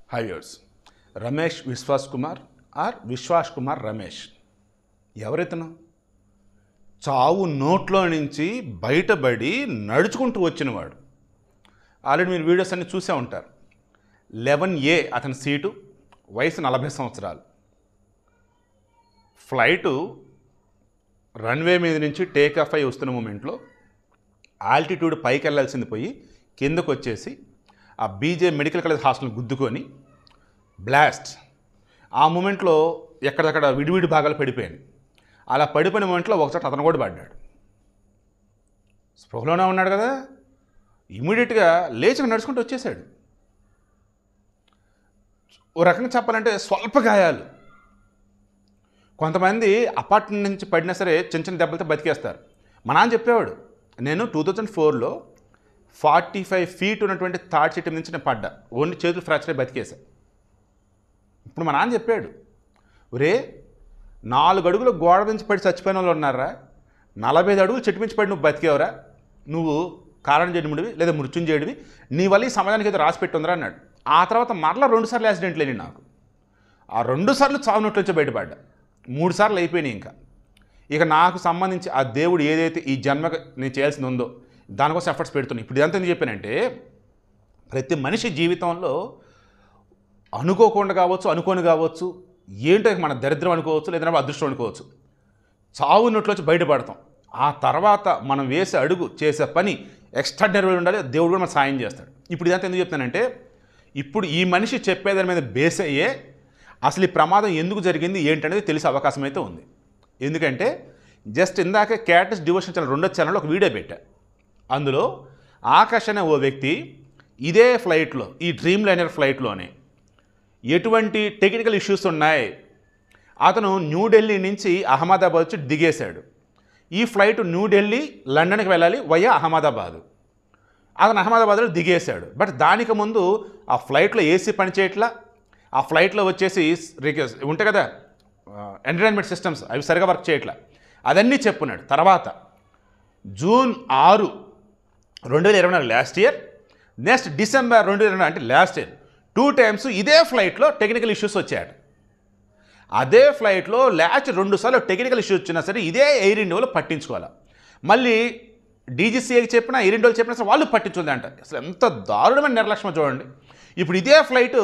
High viewers. Ramesh Vishwas Kumar or Vishwas Kumar Ramesh ఎవరితను? చావు నోట్లో నుంచి బయటపడి నడుచుకుంటూ వచ్చినవాడు. ఆల్రెడీ మీరు వీడియోస్ అన్నీ చూసే ఉంటారు. 11A అతని సీటు, వయసు 40 సంవత్సరాలు. ఫ్లైటు రన్వే మీద నుంచి టేక్ ఆఫ్ అయి వస్తున్న మూమెంట్లో ఆల్టిట్యూడ్ పైకి వెళ్ళాల్సింది పోయి కిందకు వచ్చేసి ఆ బీజే మెడికల్ కాలేజ్ హాస్టల్ని గుద్దుకొని బ్లాస్ట్. ఆ మూమెంట్లో ఎక్కడక్కడ విడివిడి భాగాలు పడిపోయాను. అలా పడిపోయిన మూమెంట్లో ఒకచోట అతను కూడా పడ్డాడు. స్పృహలోనే ఉన్నాడు కదా, ఇమీడియట్గా లేచి నడుచుకుంటూ వచ్చేసాడు. ఓ రకంగా చెప్పాలంటే స్వల్ప గాయాలు. కొంతమంది అపార్ట్మెంట్ నుంచి పడినా సరే చిన్న చిన్న దెబ్బలతో బతికేస్తారు. మా నాన్న చెప్పేవాడు, నేను 2004లో 45 ఫీట్ ఉన్నటువంటి థర్డ్ సీట్ నుంచి నేను పడ్డా, ఓన్లీ చేతులు ఫ్రాక్చర్ అయి బతికేసా. ఇప్పుడు మా నాన్న చెప్పాడు, ఒరే 4 అడుగులు గోడ నుంచి పడి చచ్చిపోయిన వాళ్ళు ఉన్నారా, 45 అడుగులు చెట్టు మించి పడి నువ్వు బతికేవరా, నువ్వు కారణం చేయడివి లేదా మృత్యుంజయుడివి, నీ వల్ల ఈ సమాజానికి ఏదో రాసి పెట్టి ఉందరా అన్నాడు. ఆ తర్వాత మరలా 2 సార్లు యాక్సిడెంట్ లేని నాకు. ఆ 2 సార్లు చావు నోట్ల నుంచి బయటపడ్డా, 3 సార్లు అయిపోయినాయి. ఇక నాకు సంబంధించి ఆ దేవుడు ఏదైతే ఈ జన్మకు నేను చేయాల్సింది ఉందో దానికోసం ఎఫర్ట్స్ పెడుతున్నాను. ఇప్పుడు ఇదంతా ఎందుకు చెప్పానంటే, ప్రతి మనిషి జీవితంలో అనుకోకుండా కావచ్చు, అనుకోని కావచ్చు, ఏంటో మన దరిద్రం అనుకోవచ్చు, లేదంటే అదృష్టం అనుకోవచ్చు, చావు నోట్లోంచి బయటపడతాం. ఆ తర్వాత మనం వేసే అడుగు, చేసే పని ఎక్స్ట్రాడినరీ ఉండాలి. దేవుడు కూడా మనకు సాయం చేస్తాడు. ఇప్పుడు ఇదంతా ఎందుకు చెప్తానంటే, ఇప్పుడు ఈ మనిషి చెప్పేదాని మీద బేస్ అయ్యే అసలు ఈ ప్రమాదం ఎందుకు జరిగింది ఏంటనేది తెలిసే అవకాశం అయితే ఉంది. ఎందుకంటే జస్ట్ ఇందాక క్యాటస్ డివోషన్ ఛానల్ 2వ ఛానల్లో ఒక వీడియో పెట్టా. అందులో ఆకాష్ అనే ఓ వ్యక్తి ఇదే ఫ్లైట్లో, ఈ డ్రీమ్ లైనర్ ఫ్లైట్లోనే ఎటువంటి టెక్నికల్ ఇష్యూస్ ఉన్నాయి, అతను న్యూఢిల్లీ నుంచి అహ్మదాబాద్ వచ్చి దిగేశాడు. ఈ ఫ్లైట్ న్యూఢిల్లీ లండన్కి వెళ్ళాలి వయా అహ్మదాబాద్. అతను అహ్మదాబాద్లో దిగేశాడు. బట్ దానికి ముందు ఆ ఫ్లైట్లో ఏసీ పనిచేయట్లా, ఆ ఫ్లైట్లో వచ్చేసి ఉంటాయి కదా ఎంటర్టైన్మెంట్ సిస్టమ్స్, అవి సరిగా వర్క్ చేయట్లా, అదన్నీ చెప్పున్నాడు. తర్వాత June 6, 2024 last year, next December 2024 అంటే లాస్ట్ ఇయర్ 2 టైమ్స్ ఇదే ఫ్లైట్లో టెక్నికల్ ఇష్యూస్ వచ్చాడు. అదే ఫ్లైట్లో లాస్ట్ 2 సార్లు టెక్నికల్ ఇష్యూస్ వచ్చినా సరే ఇదే ఎయిర్ ఇండియాలో పట్టించుకోవాలి. మళ్ళీ డీజీసీఏకి చెప్పినా, ఎయిర్ ఇండియాలో చెప్పినా సరే వాళ్ళు పట్టించుకోలేదంట. అసలు ఎంత దారుణమైన నిర్లక్ష్యం చూడండి. ఇప్పుడు ఇదే ఫ్లైటు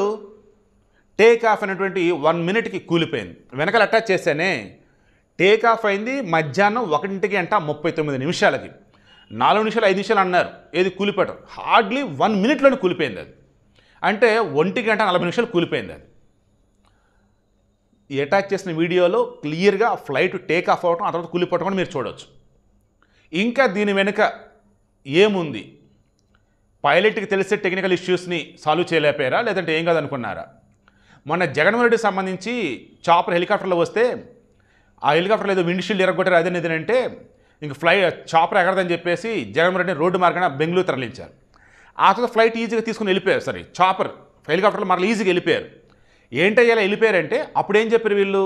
టేక్ ఆఫ్ అయినటువంటి 1 మినిట్కి కూలిపోయింది. వెనకాల అటాచ్ చేశానే, టేక్ ఆఫ్ అయింది మధ్యాహ్నం 1:39 4 నిమిషాలు 5 నిమిషాలు అన్నారు ఏది కూలిపోవటం, హార్డ్లీ 1 మినిట్లోనే కూలిపోయింది. అది అంటే 1:40 కూలిపోయింది. అది ఈ అటాచ్ చేసిన వీడియోలో క్లియర్గా ఫ్లైట్ టేక్ ఆఫ్ అవ్వటం, ఆ తర్వాత కూలిపోవటం కూడా మీరు చూడవచ్చు. ఇంకా దీని వెనుక ఏముంది, పైలట్కి తెలిసే టెక్నికల్ ఇష్యూస్ని సాల్వ్ చేయలేకపోయారా, లేదంటే ఏం కాదనుకున్నారా? మొన్న జగన్మోహన్ రెడ్డికి సంబంధించి చాపర్ హెలికాప్టర్లో వస్తే ఆ హెలికాప్టర్లో ఏదో విండ్షీల్డ్ ఎరగొట్టారు, అదేంటంటే ఇంక చాపర్ ఎగరదని చెప్పేసి జగన్మోహన్ రెడ్డిని రోడ్డు మార్గాన బెంగళూరు తరలించారు. ఆ తర్వాత ఫ్లైట్ ఈజీగా తీసుకుని వెళ్ళిపోయారు. సరే, చాపర్ హెలికాప్టర్లో మరలా ఈజీగా వెళ్ళిపోయారు. ఏంటయ్యేలా వెళ్ళిపోయారంటే అప్పుడు ఏం చెప్పారు వీళ్ళు,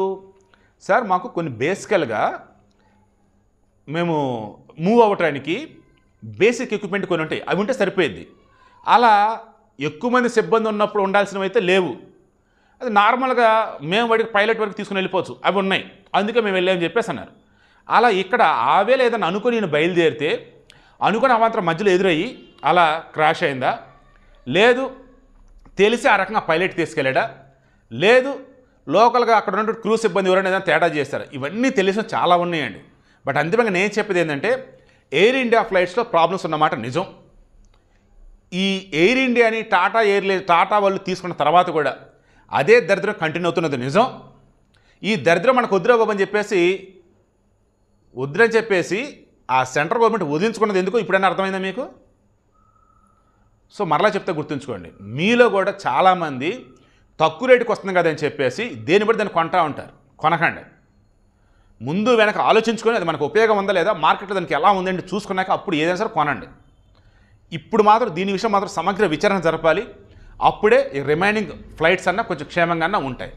సార్ మాకు కొన్ని బేసికల్గా మేము మూవ్ అవ్వటానికి బేసిక్ ఎక్విప్మెంట్ కొన్ని ఉంటాయి, అవి ఉంటే సరిపోయింది. అలా ఎక్కువ మంది సిబ్బంది ఉన్నప్పుడు ఉండాల్సినవి అయితే లేవు, అది నార్మల్గా మేము వాడికి పైలట్ వరకు తీసుకుని వెళ్ళిపోవచ్చు, అవి ఉన్నాయి, అందుకే మేము వెళ్ళామని చెప్పేసి అన్నారు. అలా ఇక్కడ ఆవేళ ఏదైనా అనుకుని నేను బయలుదేరితే అనుకుని అవాంతరం మధ్యలో ఎదురయ్యి అలా క్రాష్ అయిందా, లేదు తెలిసి ఆ రకంగా పైలట్ తీసుకెళ్ళాడా, లేదు లోకల్గా అక్కడ ఉన్నటువంటి క్రూ సిబ్బంది ఎవరైనా ఏదైనా తేడా చేస్తారు, ఇవన్నీ తెలిసిన చాలా ఉన్నాయండి. బట్ అంతిమంగా నేను చెప్పేది ఏంటంటే, ఎయిర్ ఇండియా ఫ్లైట్స్లో ప్రాబ్లమ్స్ ఉన్నమాట నిజం. ఈ ఎయిర్ ఇండియాని టాటా వాళ్ళు తీసుకున్న తర్వాత కూడా అదే దరిద్రం కంటిన్యూ అవుతున్నది నిజం. ఈ దరిద్రం మనకు వద్దురవ్వని చెప్పేసి ఆ సెంట్రల్ గవర్నమెంట్ వదిలించుకున్నది ఎందుకు ఇప్పుడైనా అర్థమైందా మీకు? సో మరలా చెప్తే గుర్తుంచుకోండి, మీలో కూడా చాలామంది తక్కువ రేటుకి వస్తుంది కదని చెప్పేసి దేని బట్టి దాన్ని కొంటా ఉంటారు. కొనకండి, ముందు వెనక ఆలోచించుకొని అది మనకు ఉపయోగం ఉందా లేదా, మార్కెట్లో దానికి ఎలా ఉందండి చూసుకున్నాక అప్పుడు ఏదైనా సరే కొనండి. ఇప్పుడు మాత్రం దీని విషయం మాత్రం సమగ్ర విచారణ జరపాలి. అప్పుడే ఈ రిమైనింగ్ ఫ్లైట్స్ అన్నా కొంచెం క్షేమంగా ఉంటాయి.